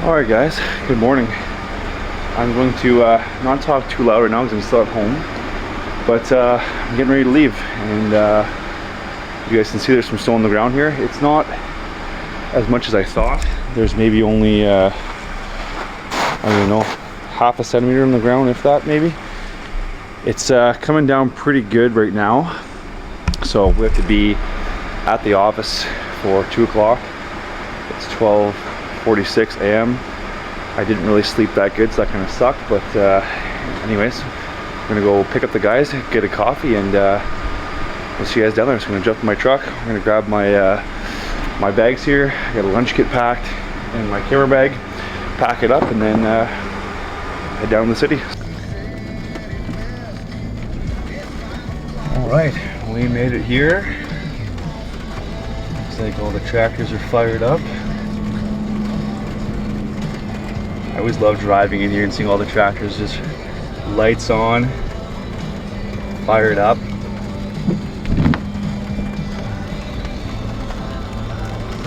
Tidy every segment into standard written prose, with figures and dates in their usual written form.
Alright guys, good morning. I'm going to not talk too loud right now because I'm still at home, but I'm getting ready to leave, and you guys can see there's some snow on the ground here. It's not as much as I thought. There's maybe only I don't know, half a centimeter on the ground, if that maybe. It's coming down pretty good right now, so we have to be at the office for 2 o'clock. It's 12:46 a.m. I didn't really sleep that good, so that kind of sucked, but anyways, I'm gonna go pick up the guys, get a coffee, and we'll see you guys down there. So I'm gonna jump in my truck. I'm gonna grab my my bags here. I got a lunch kit packed and my camera bag, pack it up, and then head down to the city. All right, we made it here. Looks like all the tractors are fired up. I always love driving in here and seeing all the tractors just lights on, fired up.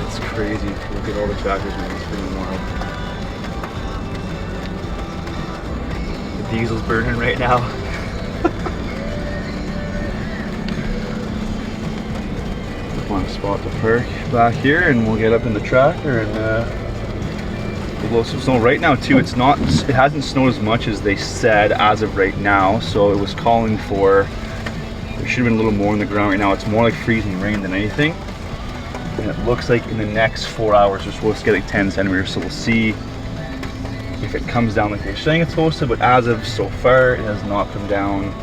It's crazy. Look at all the tractors, man. It's pretty wild. The diesel's burning right now. Find a spot to park back here, and we'll get up in the tractor and blow some snow. Right now too, it hasn't snowed as much as they said as of right now, so it was calling for, there should have been a little more on the ground. Right now it's more like freezing rain than anything, and it looks like in the next 4 hours we're supposed to get like 10 centimeters, so we'll see if it comes down like they're saying it's supposed to, but as of so far it has not come down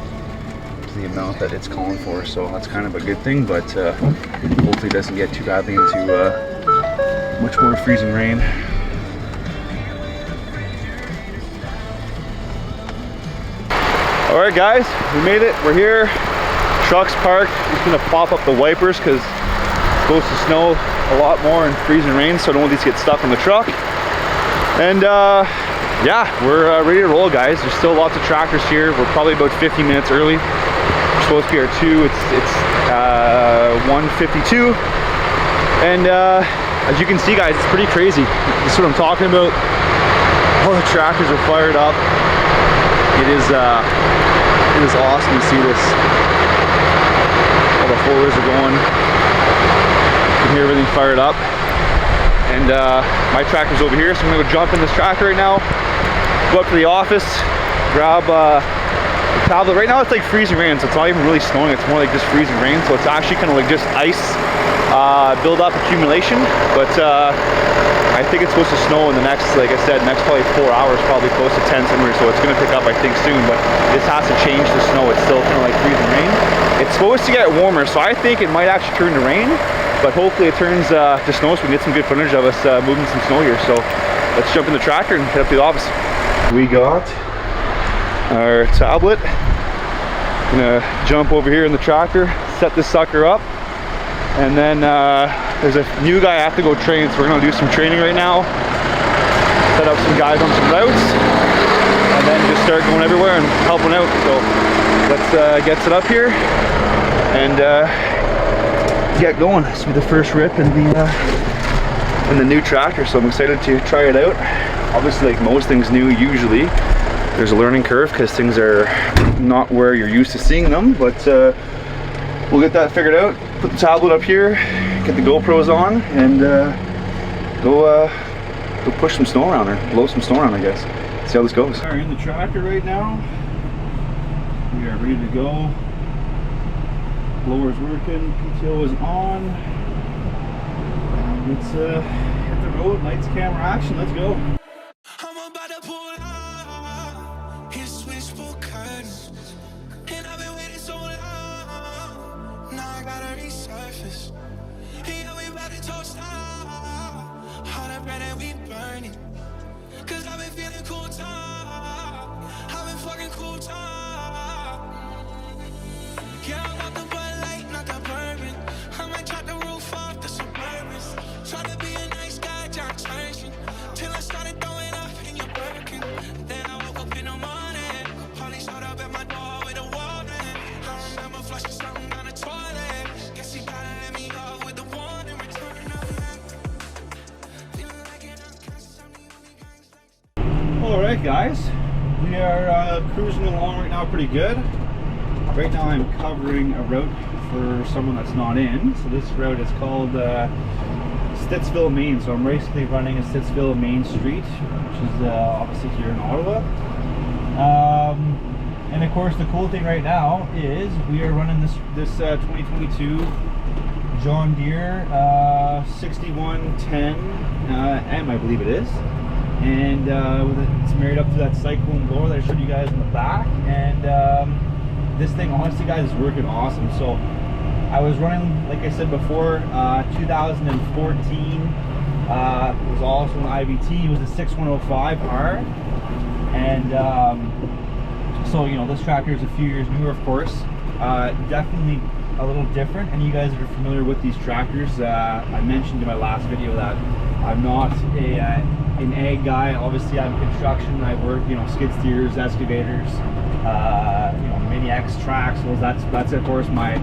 to the amount that it's calling for, so that's kind of a good thing, but hopefully it doesn't get too badly into much more freezing rain. Alright guys, we made it, we're here, truck's parked. Just gonna pop up the wipers because it's supposed to snow a lot more in freezing rain, so I don't want these to get stuck on the truck. And yeah, we're ready to roll, guys. There's still lots of tractors here. We're probably about 15 minutes early. We're supposed to be our 2, it's 1:52. And as you can see guys, it's pretty crazy. This is what I'm talking about. All the tractors are fired up. It is awesome to see this. All the four-wheelers are going. You can hear everything fired up. And my tractor's over here, so I'm gonna go jump in this tractor right now, go up to the office, grab the tablet. Right now it's like freezing rain, so it's not even really snowing, it's more like just freezing rain, so it's actually kind of like just ice build up accumulation, but I think it's supposed to snow in the next, like I said, next probably 4 hours, probably close to 10 centimeters, so it's going to pick up I think soon, but this has to change to snow. It's still kind of like freezing rain. It's supposed to get warmer, so I think it might actually turn to rain, but hopefully it turns to snow so we can get some good footage of us moving some snow here. So let's jump in the tractor and head up to the office. We got our tablet. Gonna jump over here in the tractor, set this sucker up, and then there's a new guy I have to go train, so we're gonna do some training right now, set up some guys on some routes, and then just start going everywhere and helping out. So let's get set up here and get going. This will be the first rip in the new tractor, so I'm excited to try it out. Obviously, like most things new, usually there's a learning curve because things are not where you're used to seeing them, but we'll get that figured out. Put the tablet up here, get the GoPros on, and go push some snow around, or blow some snow around, I guess. See how this goes. We're in the tractor right now. We are ready to go. Blower's working, PTO is on. And let's hit the road, lights, camera, action, let's go. I'm about to pull out his switchboard curtains, and I've been waiting so long. Now I gotta resurface. Yeah, we about to toast out all that bread that we burning. Cause I've been feeling cool top. I've been fucking cool top. Yeah, I want the Bud Light, not the bourbon. I might chop the roof off the Suburbans. Try to be a nice guy, John Churchill, till I started throwing up in your Birkin. Then I woke up in the morning, Polly showed up at my door with a warning. I remember flushing something down the toilet. Guess he gotta let me off with the warning. Return of that. Feeling like it, I'm catching something when we got Alright guys, we are cruising along right now pretty good. Right now I'm covering a route for someone that's not in. So this route is called Stittsville Main. So I'm basically running a Stittsville Main Street, which is obviously here in Ottawa. And of course the cool thing right now is we are running this 2022 John Deere 6110 M, I believe it is. And it's married up to that Cyclone blower that I showed you guys in the back. And this thing, honestly guys, is working awesome. So I was running, like I said before, 2014. It was also an IVT. It was a 6105R. And so, you know, this tractor is a few years newer, of course. Definitely a little different. And you guys that are familiar with these tractors, I mentioned in my last video that I'm not an ag guy. Obviously I'm construction. I work, you know, skid steers, excavators, you know, mini X traxels. That's of course my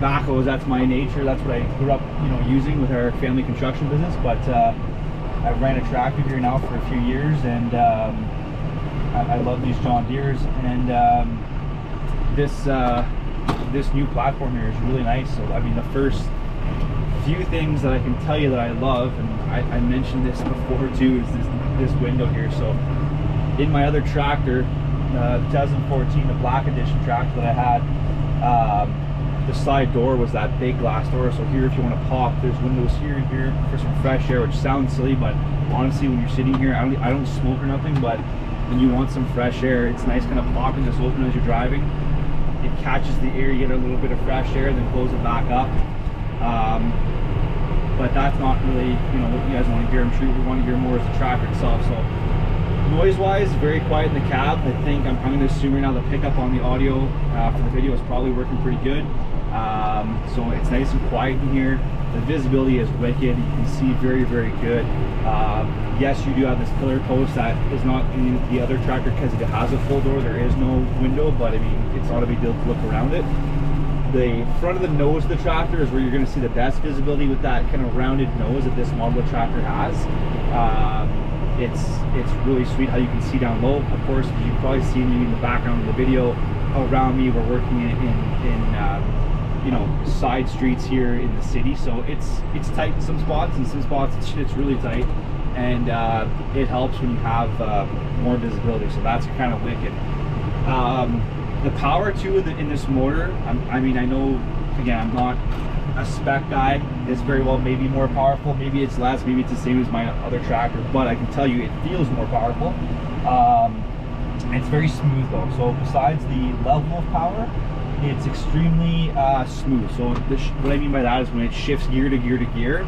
backhoes. That's my nature. That's what I grew up, you know, using with our family construction business. But I've ran a tractor here now for a few years, and I love these John Deeres. And this new platform here is really nice. So I mean, the first few things that I can tell you that I love, and I mentioned this before too, is this window here. So in my other tractor, 2014, the black edition tractor that I had, the side door was that big glass door. So here, if you want to pop, there's windows here and here for some fresh air, which sounds silly, but honestly, when you're sitting here, I don't smoke or nothing, but when you want some fresh air, it's nice kind of popping this open as you're driving. It catches the air, you get a little bit of fresh air, then close it back up. But that's not really, you know, what you guys want to hear. I'm sure you want to hear more as the tractor itself. So noise-wise, very quiet in the cab. I think I'm going to assume right now the pickup on the audio for the video is probably working pretty good. So it's nice and quiet in here. The visibility is wicked. You can see very, very good. Yes, you do have this pillar post that is not in the other tractor because it has a full door. There is no window, but I mean, it's ought to be able to look around it. The front of the nose of the tractor is where you're going to see the best visibility with that kind of rounded nose that this model of tractor has. It's really sweet how you can see down low. Of course, you can probably see me in the background of the video around me. We're working in you know, side streets here in the city, so it's tight in some spots, and some spots it's really tight, and it helps when you have more visibility. So that's kind of wicked. The power too in this motor, I mean, I know, again, I'm not a spec guy. It's very well maybe more powerful, maybe it's less, maybe it's the same as my other tractor, but I can tell you it feels more powerful. It's very smooth though. So besides the level of power, it's extremely smooth. So what I mean by that is when it shifts gear to gear to gear,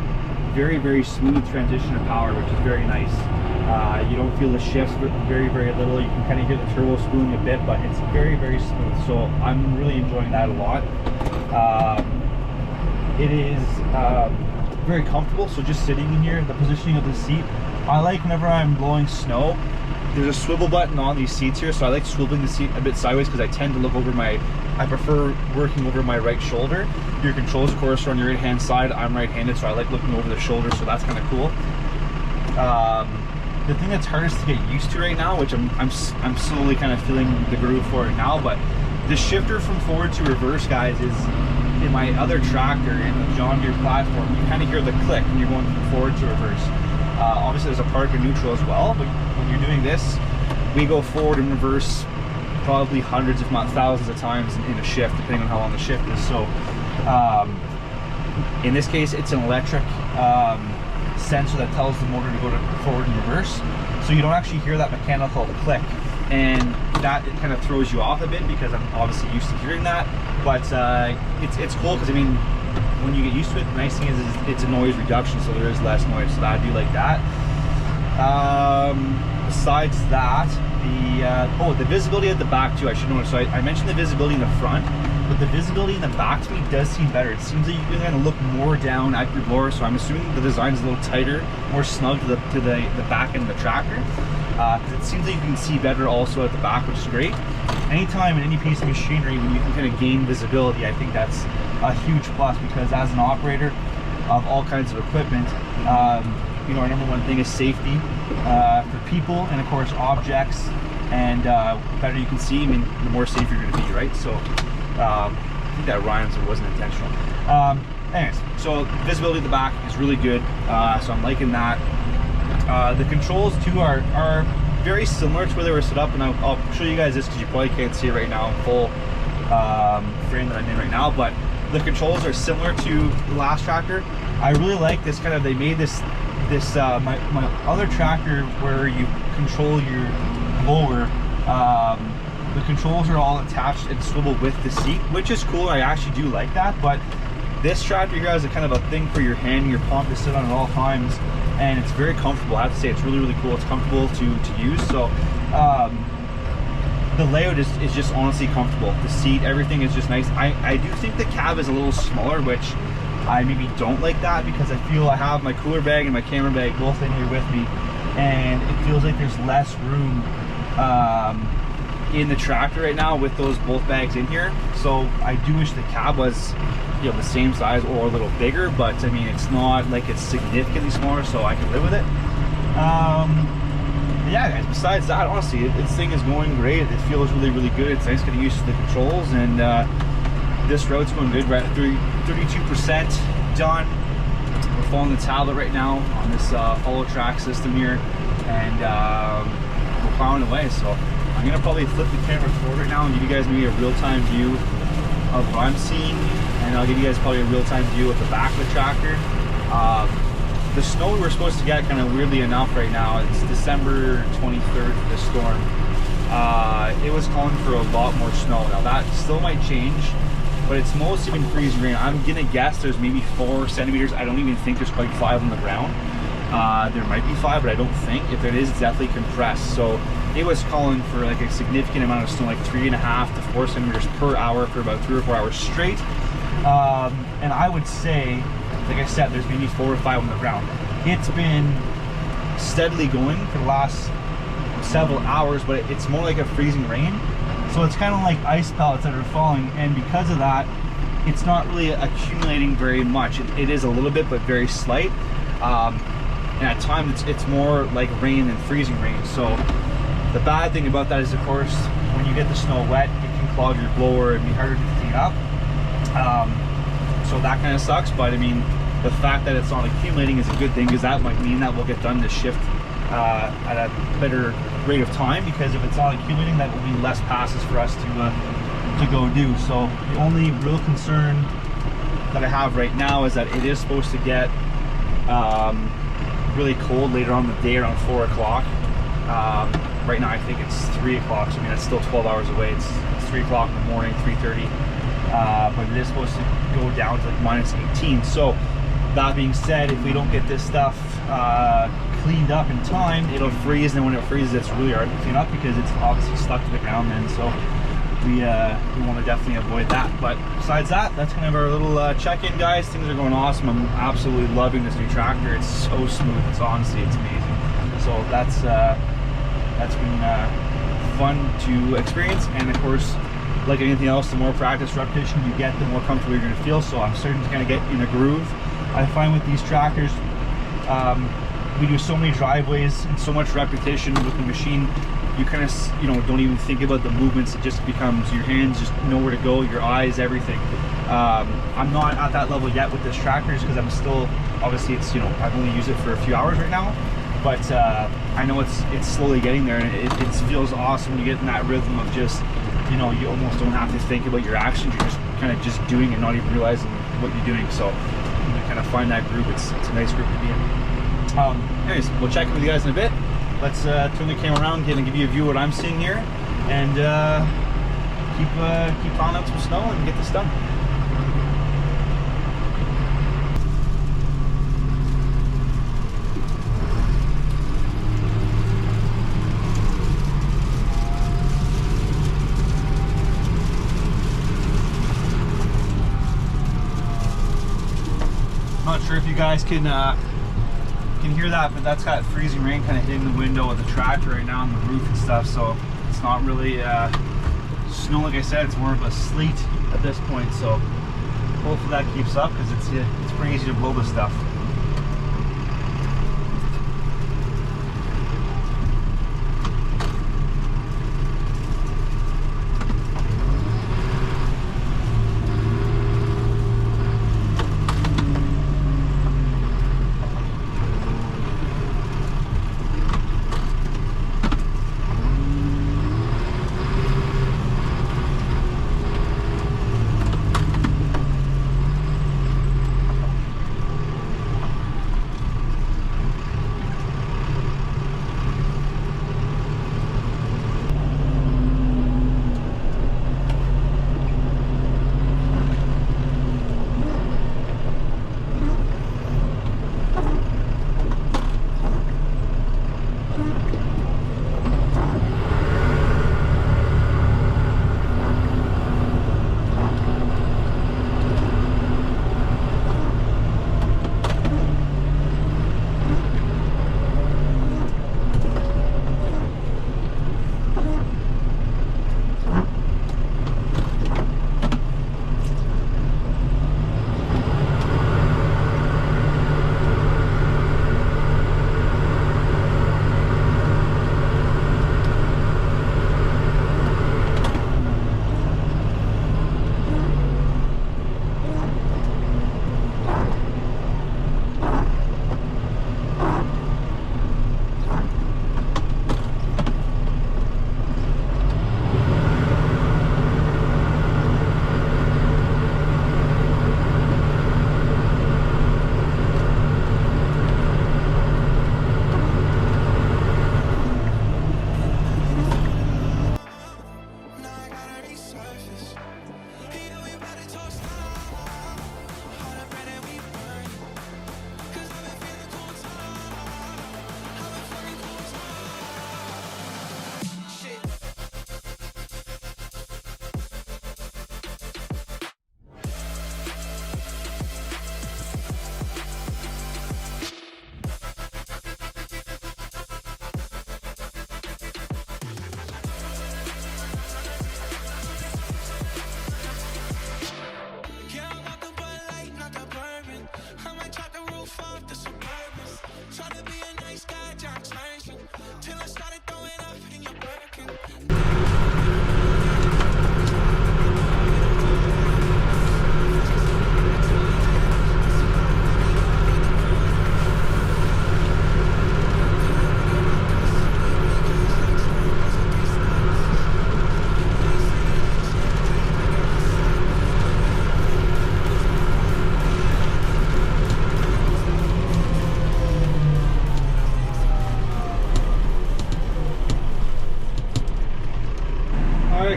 very, very smooth transition of power, which is very nice. You don't feel the shifts very, very little. You can kind of hear the turbo spooling a bit, but it's very, very smooth. So I'm really enjoying that a lot. It is very comfortable. So just sitting in here, the positioning of the seat, I like whenever I'm blowing snow. There's a swivel button on these seats here, so I like swiveling the seat a bit sideways because I tend to look over I prefer working over my right shoulder. Your controls, of course, are on your right hand side. I'm right-handed, so I like looking over the shoulder, so that's kind of cool. The thing that's hardest to get used to right now, which I'm slowly kind of feeling the groove for it now, but the shifter from forward to reverse, guys, is in my other tractor in the John Deere platform. You kind of hear the click when you're going from forward to reverse. Obviously there's a park and neutral as well, but when you're doing this, we go forward and reverse probably hundreds if not thousands of times in a shift, depending on how long the shift is. So in this case, it's an electric sensor that tells the motor to go to forward and reverse, so you don't actually hear that mechanical click, and that kind of throws you off a bit because I'm obviously used to hearing that. But it's cool because I mean, when you get used to it, the nice thing is it's a noise reduction, so there is less noise, so I do like that. Besides that, the visibility at the back too, I should notice. So I mentioned the visibility in the front, but the visibility in the back to me does seem better. It seems like you can kind of look more down at your blower, so I'm assuming the design is a little tighter, more snug to the back end of the tractor. Because it seems like you can see better also at the back, which is great. Anytime in any piece of machinery when you can kind of gain visibility, I think that's a huge plus, because as an operator of all kinds of equipment, you know, our number one thing is safety for people and of course objects. And the better you can see, I mean, the more safe you're going to be, right? So I think that rhymes, it wasn't intentional. Anyways, so visibility at the back is really good, so I'm liking that. The controls too are very similar to where they were set up, and I'll show you guys this because you probably can't see it right now in full frame that I'm in right now, but the controls are similar to the last tractor. I really like this kind of, they made this my other tractor where you control your blower, the controls are all attached and swivel with the seat, which is cool. I actually do like that, but this tractor here has a kind of a thing for your hand and your palm to sit on at all times, and it's very comfortable. I have to say, it's really, really cool. It's comfortable to use. So the layout is just honestly comfortable. The seat, everything is just nice. I do think the cab is a little smaller, which I maybe don't like that, because I feel I have my cooler bag and my camera bag both in here with me, and it feels like there's less room in the tractor right now with those both bags in here. So I do wish the cab was, you know, the same size or a little bigger, but I mean, it's not like it's significantly smaller, so I can live with it. Yeah, guys, besides that, honestly, this thing is going great. It feels really, really good. It's nice getting used to the controls, and this route's going good. We're at 32% done. We're following the tablet right now on this follow track system here, and we're plowing away. So I'm gonna probably flip the camera forward right now and give you guys maybe a real-time view of what I'm seeing, and I'll give you guys probably a real-time view of the back of the tractor. The snow we were supposed to get, kind of weirdly enough right now, it's December 23rd for this storm. It was calling for a lot more snow. Now that still might change, but it's mostly been freezing rain. I'm gonna guess there's maybe 4 centimeters. I don't even think there's quite 5 on the ground. There might be 5, but I don't think. If it is, it's definitely compressed. So it was calling for like a significant amount of snow, like 3.5 to 4 centimeters per hour for about 3 or 4 hours straight. And I would say, like I said, there's maybe 4 or 5 on the ground. It's been steadily going for the last several hours, but it's more like a freezing rain. So it's kind of like ice pellets that are falling, and because of that, it's not really accumulating very much. It is a little bit, but very slight. And at times it's more like rain than freezing rain. So the bad thing about that is, of course, when you get the snow wet, it can clog your blower and be harder to clean up. So that kind of sucks, but I mean, the fact that it's not accumulating is a good thing, because that might mean that we'll get done this shift at a better rate of time, because if it's not accumulating, that will be less passes for us to go do. So the only real concern that I have right now is that it is supposed to get really cold later on in the day, around 4 o'clock. Right now I think it's 3 o'clock, so I mean, that's still 12 hours away. It's 3 o'clock in the morning, 3:30, but it is supposed to go down to like -18. So that being said, if we don't get this stuff cleaned up in time, it'll freeze, and then when it freezes, it's really hard to clean up because it's obviously stuck to the ground then. So we want to definitely avoid that. But besides that, that's kind of our little check-in, guys. Things are going awesome. I'm absolutely loving this new tractor. It's so smooth. It's honestly, it's amazing. So that's been fun to experience, and of course, like anything else, the more practice, repetition you get, the more comfortable you're going to feel. So I'm starting to kind of get in a groove. I find with these tractors, we do so many driveways and so much repetition with the machine, you kind of, you know, don't even think about the movements. It just becomes, your hands just know where to go, your eyes, everything. I'm not at that level yet with this tractor, just because I'm still, obviously it's, you know, I've only used it for a few hours right now, but I know it's slowly getting there, and it feels awesome when you get in that rhythm of just, you know, you almost don't have to think about your actions. You're just kind of just doing and not even realizing what you're doing. So you kind of find that group. It's a nice group to be in. Anyways, we'll check in with you guys in a bit. Let's turn the camera around and give you a view of what I'm seeing here, and keep plowing out some snow and get this done. Not sure if you guys can hear that, but that's got freezing rain kind of hitting the window of the tractor right now, on the roof and stuff. So it's not really snow, like I said. It's more of a sleet at this point. So hopefully that keeps up, because it's pretty easy to blow this stuff.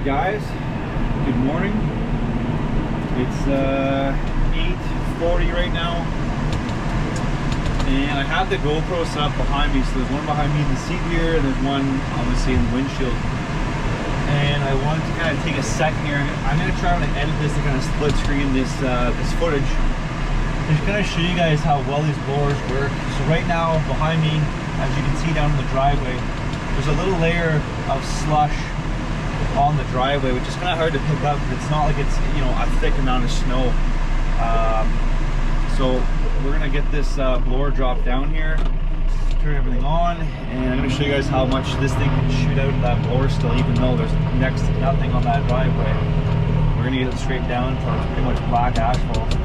guys, good morning. It's 8:40 right now, and I have the GoPro set up behind me. So there's one behind me in the seat here, and there's one obviously in the windshield. And I wanted to kind of take a second here. I'm going to try to edit this to kind of split screen this this footage. Just kind of show you guys how well these blowers work. So right now behind me, as you can see down in the driveway, there's a little layer of slush on the driveway, which is kind of hard to pick up, but it's not like it's, you know, a thick amount of snow. So we're gonna get this blower dropped down here, turn everything on, and I'm gonna show you guys how much this thing can shoot out of that blower still, even though there's next to nothing on that driveway. We're gonna get it scraped down until it's pretty much black asphalt.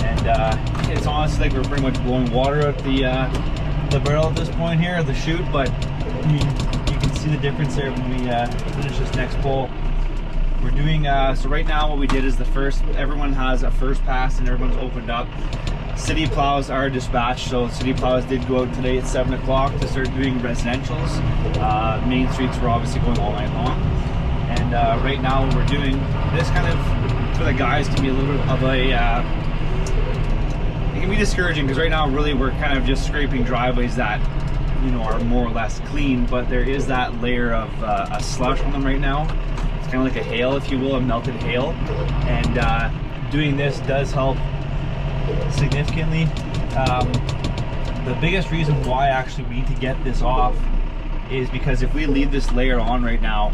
And it's honestly like we're pretty much blowing water out the barrel at this point here, the chute, but I mean, you can see the difference there when we finish this next bowl. We're doing, so right now what we did is everyone has a first pass and everyone's opened up. City plows are dispatched, so city plows did go out today at 7 o'clock to start doing residentials. Main streets were obviously going all night long. And right now we're doing this kind of, for the guys, can be a little bit of a, it can be discouraging because right now really we're kind of just scraping driveways that, you know, are more or less clean, but there is that layer of a slush on them right now. It's kind of like a hail, if you will, a melted hail. And doing this does help significantly. The biggest reason why actually we need to get this off is because if we leave this layer on right now,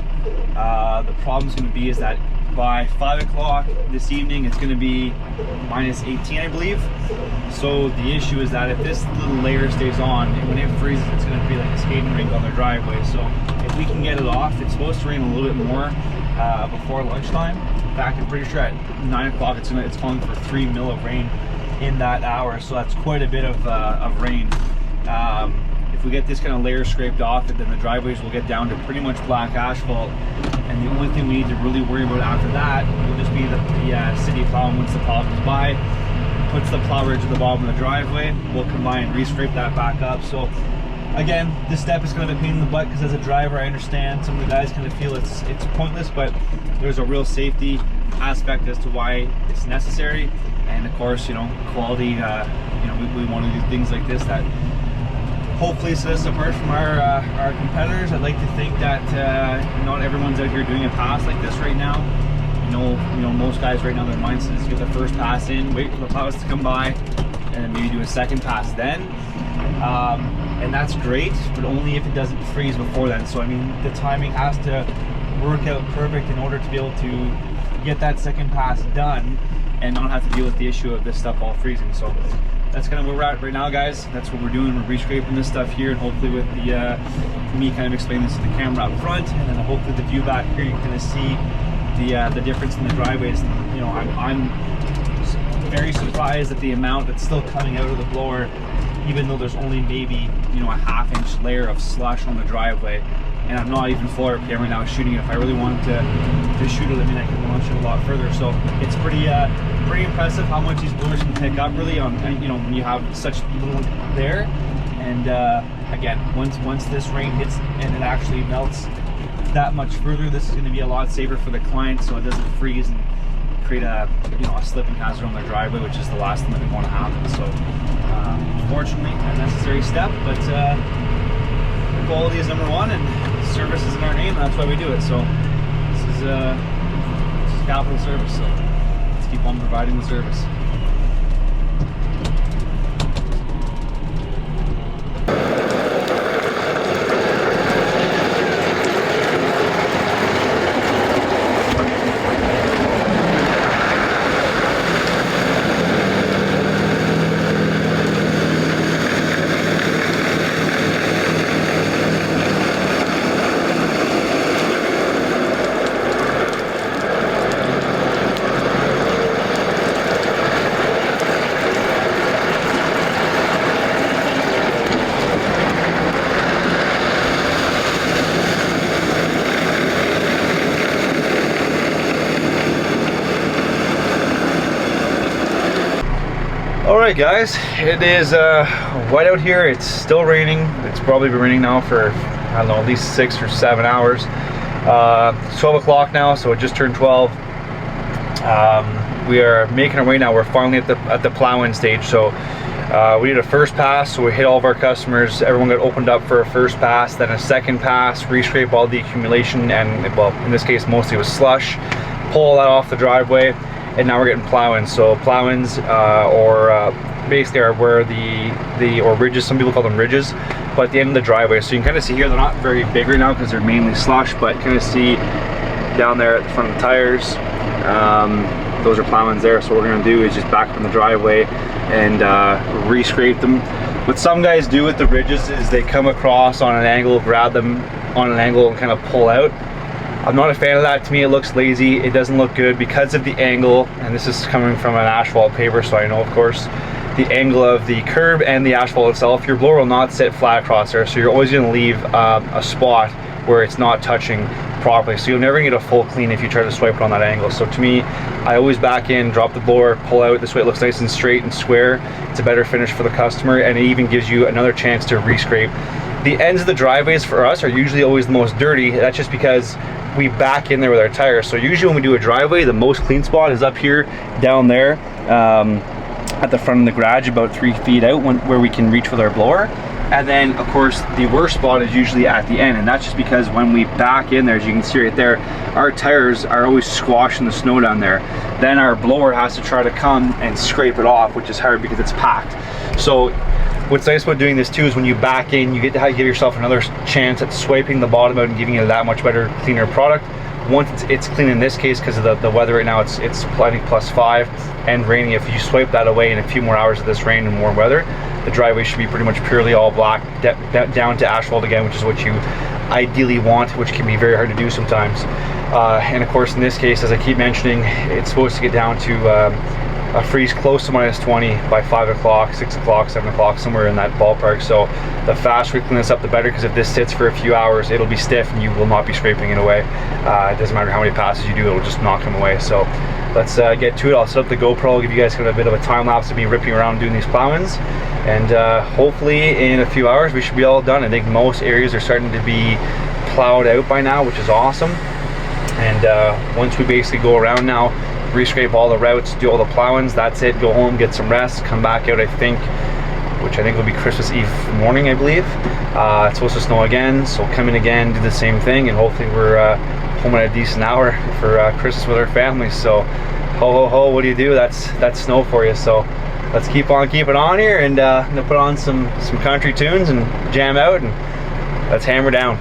the problem's going to be is that by 5 o'clock this evening it's going to be minus 18, I believe. So the issue is that if this little layer stays on, when it freezes, it's going to be like a skating rink on the driveway. So if we can get it off, it's supposed to rain a little bit more before lunchtime. In fact, I'm pretty sure at 9 o'clock it's calling for 3 mil of rain in that hour. So that's quite a bit of rain. If we get this kind of layer scraped off, then the driveways will get down to pretty much black asphalt. And the only thing we need to really worry about after that will just be the city plow. Once the plow comes by, puts the plow ridge at the bottom of the driveway, we'll come by and re-scrape that back up. So again, this step is kind of a pain in the butt because as a driver, I understand some of the guys kind of feel it's pointless, but there's a real safety aspect as to why it's necessary. And of course, you know, quality, you know, we want to do things like this that hopefully set us apart from our competitors. I'd like to think that not everyone's out here doing a pass like this right now. You know, most guys right now, their mindset is to get the first pass in, wait for the plows to come by, and then maybe do a second pass then. And that's great, but only if it doesn't freeze before then. So I mean, the timing has to work out perfect in order to be able to get that second pass done and not have to deal with the issue of this stuff all freezing. So that's kind of where we're at right now, guys. That's what we're doing. We're re-scraping this stuff here, and hopefully with the me kind of explaining this to the camera up front, and then hopefully the view back here, you can kind of see the difference in the driveways. You know, I'm very surprised at the amount that's still coming out of the blower, even though there's only maybe, you know, a half-inch layer of slush on the driveway. And I'm not even full RPM right now shooting it. If I really wanted to shoot it, I mean, I can launch it a lot further. So it's pretty impressive how much these blowers can pick up, really, on, you know, when you have such little there. And again, once this rain hits and it actually melts that much further, this is going to be a lot safer for the client, so it doesn't freeze and create a slipping hazard on their driveway, which is the last thing that we want to happen. So unfortunately, a necessary step, but quality is number one, and service is in our name, and that's why we do it. So this is capital service, so let's keep on providing the service. Alright guys, it is white out here. It's still raining. It's probably been raining now for, I don't know, at least 6 or 7 hours. 12 o'clock now, so it just turned 12. We are making our way now. We're finally at the plowing stage. So we did a first pass, so we hit all of our customers. Everyone got opened up for a first pass, then a second pass, re-scrape all the accumulation, and well, in this case mostly it was slush, pull that off the driveway, and now we're getting plowing. So plowings basically are where or ridges, some people call them ridges, but at the end of the driveway. So you can kind of see here, they're not very big right now because they're mainly slush, but kind of see down there at the front of the tires, those are plowings there. So what we're going to do is just back up in the driveway and re-scrape them. What some guys do with the ridges is they come across on an angle, grab them on an angle, and kind of pull out. I'm not a fan of that. To me, it looks lazy. It doesn't look good because of the angle, and this is coming from an asphalt paver, so I know, of course, the angle of the curb and the asphalt itself. Your blower will not sit flat across there, so you're always going to leave a spot where it's not touching properly, so you'll never get a full clean if you try to swipe it on that angle. So to me, I always back in, drop the blower, pull out. This way it looks nice and straight and square. It's a better finish for the customer, and it even gives you another chance to re-scrape. The ends of the driveways for us are usually always the most dirty. That's just because we back in there with our tires. So usually when we do a driveway, the most clean spot is up here, down there, at the front of the garage, about 3 feet out, where we can reach with our blower. And then of course the worst spot is usually at the end, and that's just because when we back in there, as you can see right there, our tires are always squashing the snow down there. Then our blower has to try to come and scrape it off, which is hard because it's packed. So what's nice about doing this too is when you back in, you get to give yourself another chance at swiping the bottom out and giving you that much better, cleaner product. Once it's clean in this case, because of the weather right now, it's I think +5 and raining. If you swipe that away in a few more hours of this rain and warm weather, the driveway should be pretty much purely all black, down to asphalt again, which is what you ideally want, which can be very hard to do sometimes. And of course, in this case, as I keep mentioning, it's supposed to get down to a freeze close to -20 by 5 o'clock, 6 o'clock, 7 o'clock, somewhere in that ballpark. So the faster we clean this up, the better, because if this sits for a few hours, it'll be stiff and you will not be scraping it away. It doesn't matter how many passes you do, it'll just knock them away. So let's get to it. I'll set up the GoPro, I'll give you guys kind of a bit of a time lapse of me ripping around doing these plowings, and hopefully in a few hours we should be all done. I think most areas are starting to be plowed out by now, which is awesome. And once we basically go around now, re-scrape all the routes, do all the plowings, that's it. Go home, get some rest, come back out, I think, which I think will be Christmas Eve morning, I believe. It's supposed to snow again, so come in again, do the same thing, and hopefully we're home at a decent hour for Christmas with our families. So ho ho ho, what do you do? That's snow for you. So let's keep on keeping on here, and I'm gonna put on some country tunes and jam out, and let's hammer down.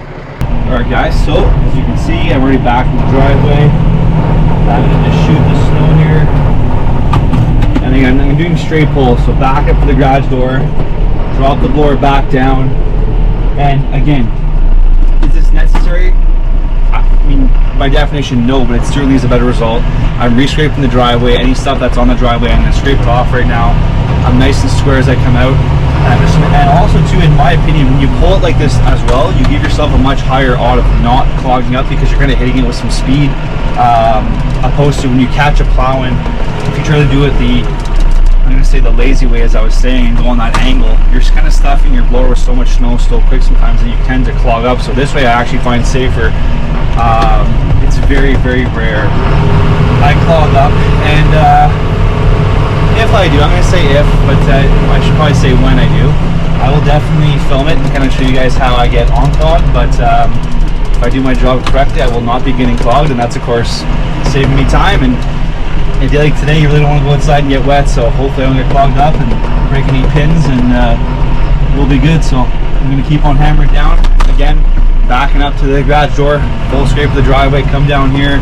All right guys, so as you can see, I'm already back in the driveway. I'm gonna just shoot the snow here. I think I'm doing straight pull, so back up to the garage door, drop the blower back down, and again, is this necessary? I mean, by definition, no, but it certainly is a better result. I'm re-scraping the driveway. Any stuff that's on the driveway, I'm gonna scrape it off right now. I'm nice and square as I come out. And also too, in my opinion, when you pull it like this as well, you give yourself a much higher odds of not clogging up, because you're kind of hitting it with some speed, opposed to when you catch a plowing. If you try to do it I'm going to say the lazy way, as I was saying, and go on that angle, you're just kind of stuffing your blower with so much snow so quick sometimes that you tend to clog up. So this way I actually find safer. It's very, very rare I clog up, and if I do, I'm going to say if, but I should probably say when I do. I will definitely film it and kind of show you guys how I get unclogged, but if I do my job correctly, I will not be getting clogged, and that's of course saving me time. And a day like today, you really don't want to go outside and get wet, so hopefully I don't get clogged up and break any pins, and we'll be good. So I'm going to keep on hammering down. Again, backing up to the garage door, full scrape of the driveway, come down here,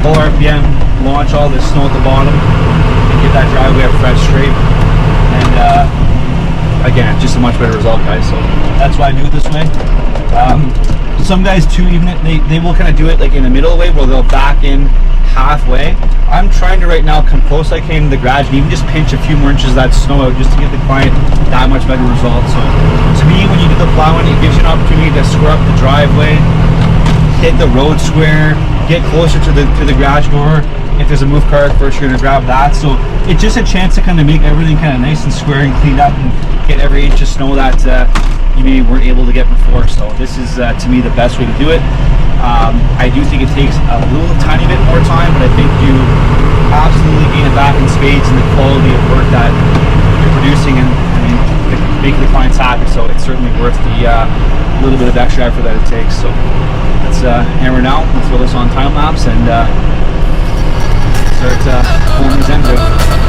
full RPM, launch all this snow at the bottom, and get that driveway up fresh, straight. And again, just a much better result, guys. So that's why I do it this way. Some guys too, even they will kind of do it like in the middle way, where they'll back in halfway. I'm trying to right now come close like I came to the garage and even just pinch a few more inches of that snow out, just to give the client that much better result. So to me, when you do the plowing, it gives you an opportunity to square up the driveway, hit the road square, get closer to the garage door. If there's a move car, first you're gonna grab that. So it's just a chance to kind of make everything kind of nice and square and cleaned up, and get every inch of snow that you maybe weren't able to get before. So this is to me the best way to do it. I do think it takes a little tiny bit more time, but I think you absolutely gain it back in spades in the quality of work that you're producing, and I mean, making the clients happy. So it's certainly worth the little bit of extra effort that it takes. So let's hammer now. Let's throw this on time lapse and start pulling these ends out.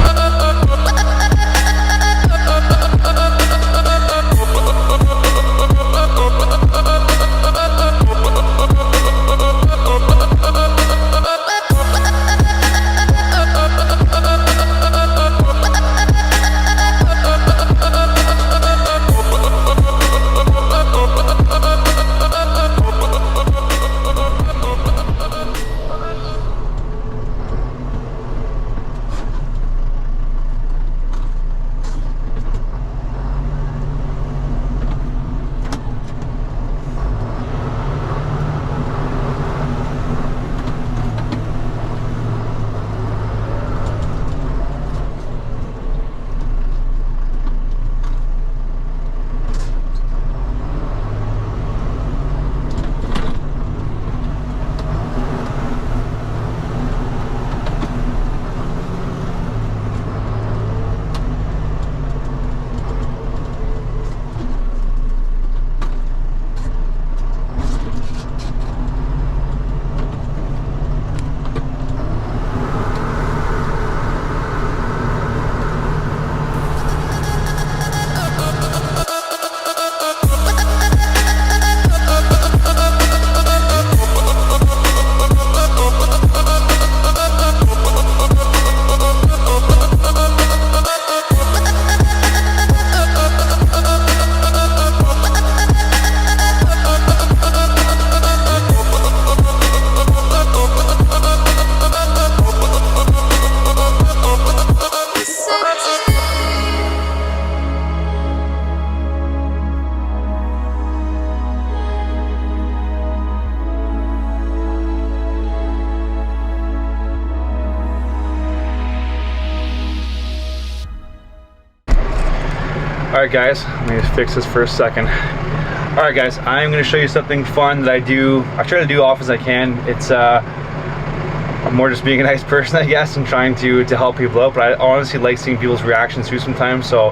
Alright guys, let me just fix this for a second. Alright guys, I'm going to show you something fun that I do. I try to do often as I can. It's I'm more just being a nice person, I guess, and trying to help people out, but I honestly like seeing people's reactions too sometimes. So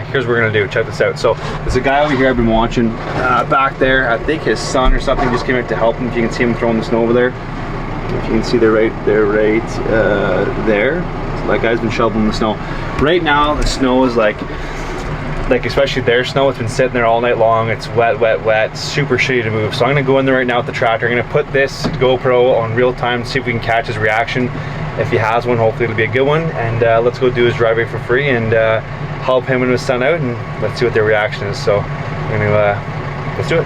here's what we're going to do. Check this out. So there's a guy over here I've been watching back there. I think his son or something just came out to help him. If you can see him throwing the snow over there. If you can see they're right there. So that guy's been shoveling the snow. Right now the snow is like especially their snow, it's been sitting there all night long. It's wet, super shitty to move. So I'm gonna go in there right now with the tractor. I'm gonna put this GoPro on real time, see if we can catch his reaction. If he has one, hopefully it'll be a good one. And let's go do his driveway for free and help him and his son out, and let's see what their reaction is. So I'm gonna let's do it.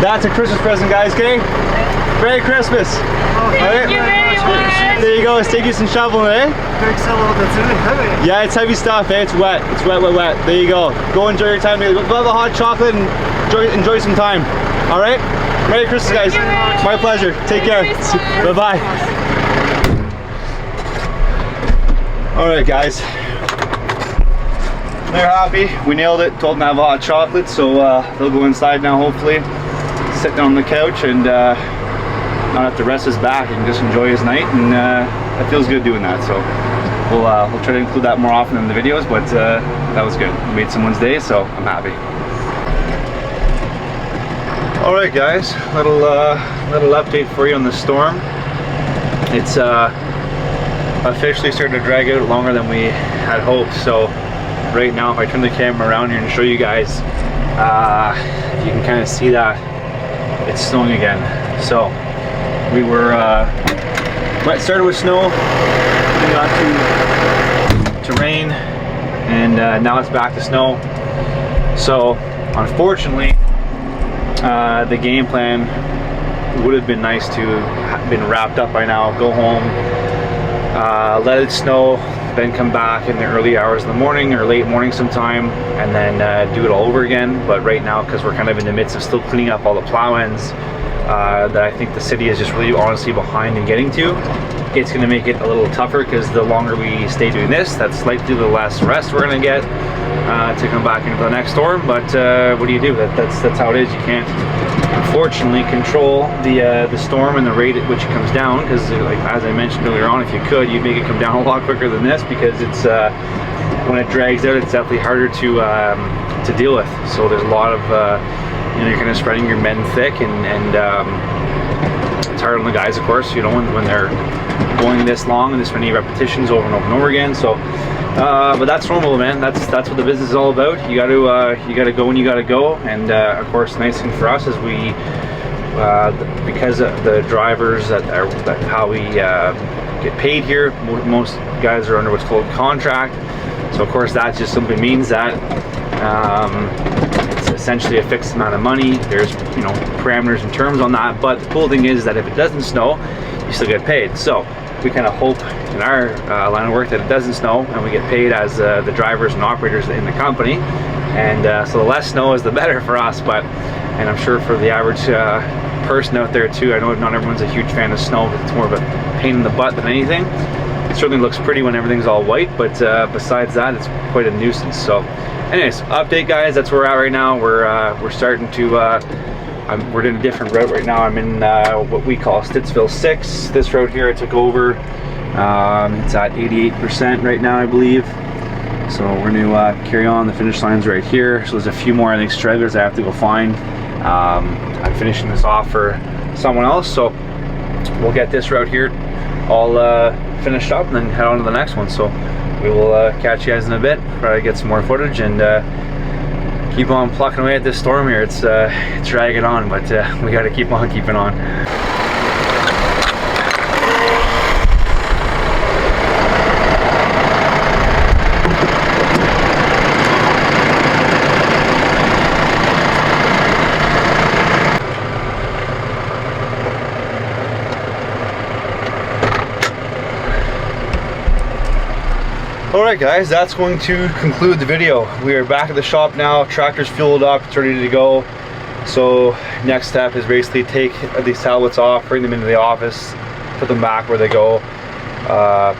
That's a Christmas present, guys, okay? Merry Christmas. Thank you very much. There you go, let's take you some shoveling, eh? Yeah, it's heavy stuff, eh? It's wet. It's wet, wet, wet. There you go. Go enjoy your time. Go have a hot chocolate and enjoy some time. All right? Merry Christmas, guys. My pleasure. Take care. Bye-bye. All right, guys. They're happy. We nailed it. Told them to have a hot chocolate, so they'll go inside now, hopefully. Sit down on the couch and not have to rest his back and just enjoy his night, and it feels good doing that. So we'll try to include that more often in the videos, but that was good. We made someone's day, so I'm happy. All right, guys, little update for you on the storm. It's officially started to drag out longer than we had hoped. So right now, if I turn the camera around here and show you guys, you can kind of see that it's snowing again. So we were started with snow, we got to rain, and now it's back to snow. So unfortunately, the game plan would have been nice to have been wrapped up by now. Go home, let it snow, then come back in the early hours of the morning or late morning sometime, and then do it all over again. But right now, because we're kind of in the midst of still cleaning up all the plow ends that I think the city is just really honestly behind in getting to, it's going to make it a little tougher, because the longer we stay doing this, that's slightly the less rest we're going to get to come back into the next storm. But what do you do? That's how it is. You can't unfortunately control the storm and the rate at which it comes down, because like as I mentioned earlier on, if you could, you'd make it come down a lot quicker than this, because it's when it drags out, it's definitely harder to deal with. So there's a lot of you know, you're kind of spreading your men thick, and it's hard on the guys, of course, you know, when they're going this long and this many repetitions over and over and over again. So but that's normal, man. That's what the business is all about. You got to go when you got to go. And of course, the nice thing for us is we because of the drivers that how we get paid here, most guys are under what's called contract. So of course that just simply means that it's essentially a fixed amount of money. There's, you know, parameters and terms on that, but the cool thing is that if it doesn't snow, you still get paid. So we kind of hope in our line of work that it doesn't snow, and we get paid as the drivers and operators in the company. And so the less snow is the better for us, and I'm sure for the average person out there too. I know not everyone's a huge fan of snow, but it's more of a pain in the butt than anything. It certainly looks pretty when everything's all white, but besides that, it's quite a nuisance. So anyways, update, guys, that's where we're at right now. We're starting to we're in a different route right now. I'm in what we call Stittsville 6. This road here I took over. It's at 88% right now, I believe. So we're going to carry on. The finish line's right here. So there's a few more, I think, stragglers I have to go find. I'm finishing this off for someone else, so we'll get this route here all finished up and then head on to the next one. So we will catch you guys in a bit, try to get some more footage, and keep on plucking away at this storm here. It's dragging on, but we got to keep on keeping on. Alright guys, that's going to conclude the video. We are back at the shop now. Tractor's fueled up, it's ready to go. So next step is basically take these tablets off, bring them into the office, put them back where they go,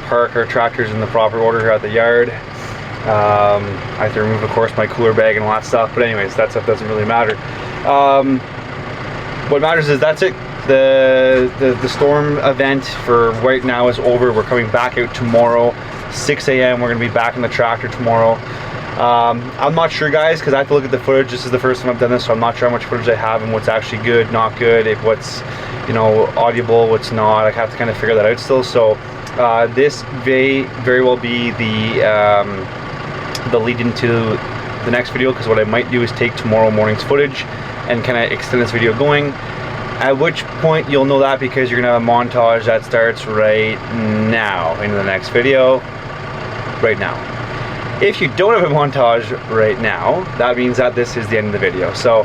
park our tractors in the proper order here at the yard. I have to remove, of course, my cooler bag and all that stuff, but anyways, that stuff doesn't really matter. What matters is that's it. The storm event for right now is over. We're coming back out tomorrow, 6 a.m. We're going to be back in the tractor tomorrow. I'm not sure, guys, because I have to look at the footage. This is the first time I've done this, so I'm not sure how much footage I have and what's actually good, not good, if what's, you know, audible, what's not. I have to kind of figure that out still. So this may very well be the lead into the next video, because what I might do is take tomorrow morning's footage and kind of extend this video going. At which point you'll know that, because you're gonna have a montage that starts right now into the next video, right now. If you don't have a montage right now, that means that this is the end of the video. So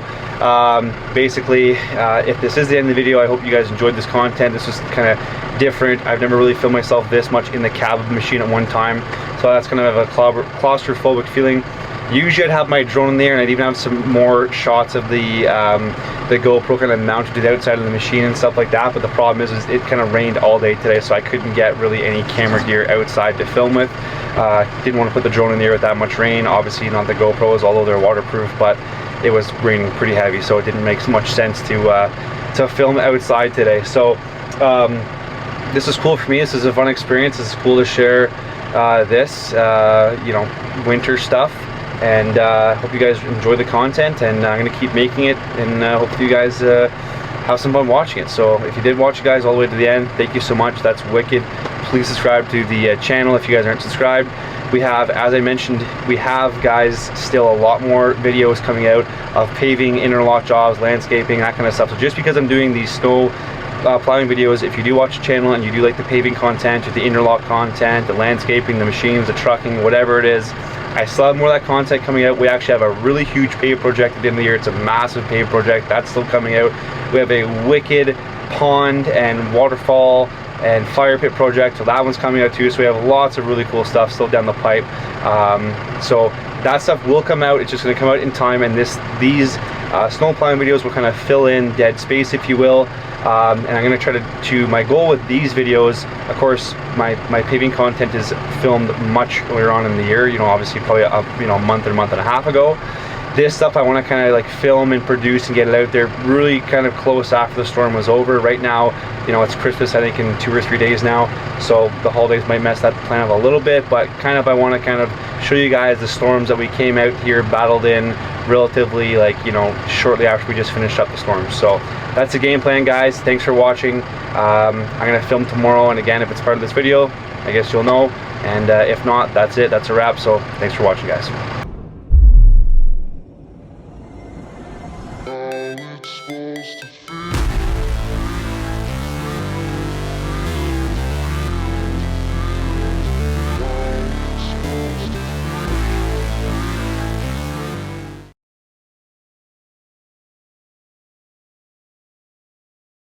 basically, if this is the end of the video, I hope you guys enjoyed this content. This was kind of different. I've never really filmed myself this much in the cab of the machine at one time, so that's kind of a claustrophobic feeling. Usually I'd have my drone in there, and I'd even have some more shots of the GoPro kind of mounted to the outside of the machine and stuff like that, but the problem is it kind of rained all day today, so I couldn't get really any camera gear outside to film with. Didn't want to put the drone in the air with that much rain. Obviously not the GoPros, although they're waterproof, but it was raining pretty heavy, so it didn't make much sense to film outside today. So this is cool for me. This is a fun experience. It's cool to share this you know, winter stuff, and hope you guys enjoy the content, and I'm gonna keep making it, and hopefully you guys have some fun watching it. So if you did watch, you guys, all the way to the end, thank you so much. That's wicked. Please subscribe to the channel if you guys aren't subscribed. We have, as I mentioned, we have, guys, still a lot more videos coming out of paving, interlock jobs, landscaping, that kind of stuff. So just because I'm doing these snow plowing videos, if you do watch the channel and you do like the paving content, or the interlock content, the landscaping, the machines, the trucking, whatever it is, I still have more of that content coming out. We actually have a really huge pave project at the end of the year. It's a massive pave project that's still coming out. We have a wicked pond and waterfall and fire pit project, so that one's coming out too. So we have lots of really cool stuff still down the pipe. So that stuff will come out. It's just going to come out in time, and these snow plowing videos will kind of fill in dead space, if you will. And I'm going to try to my goal with these videos, of course, my paving content is filmed much earlier on in the year, you know, obviously probably a month and a half ago. This stuff I want to kind of like film and produce and get it out there really kind of close after the storm was over. Right now, you know, it's Christmas, I think, in 2 or 3 days now, so the holidays might mess that plan up a little bit, but kind of I want to kind of show you guys the storms that we came out here, battled in relatively, like, you know, shortly after we just finished up the storm. So that's the game plan, guys. Thanks for watching. I'm gonna film tomorrow, and again, if it's part of this video, I guess you'll know, and if not, that's it. That's a wrap. So thanks for watching, guys. All it's supposed to feel.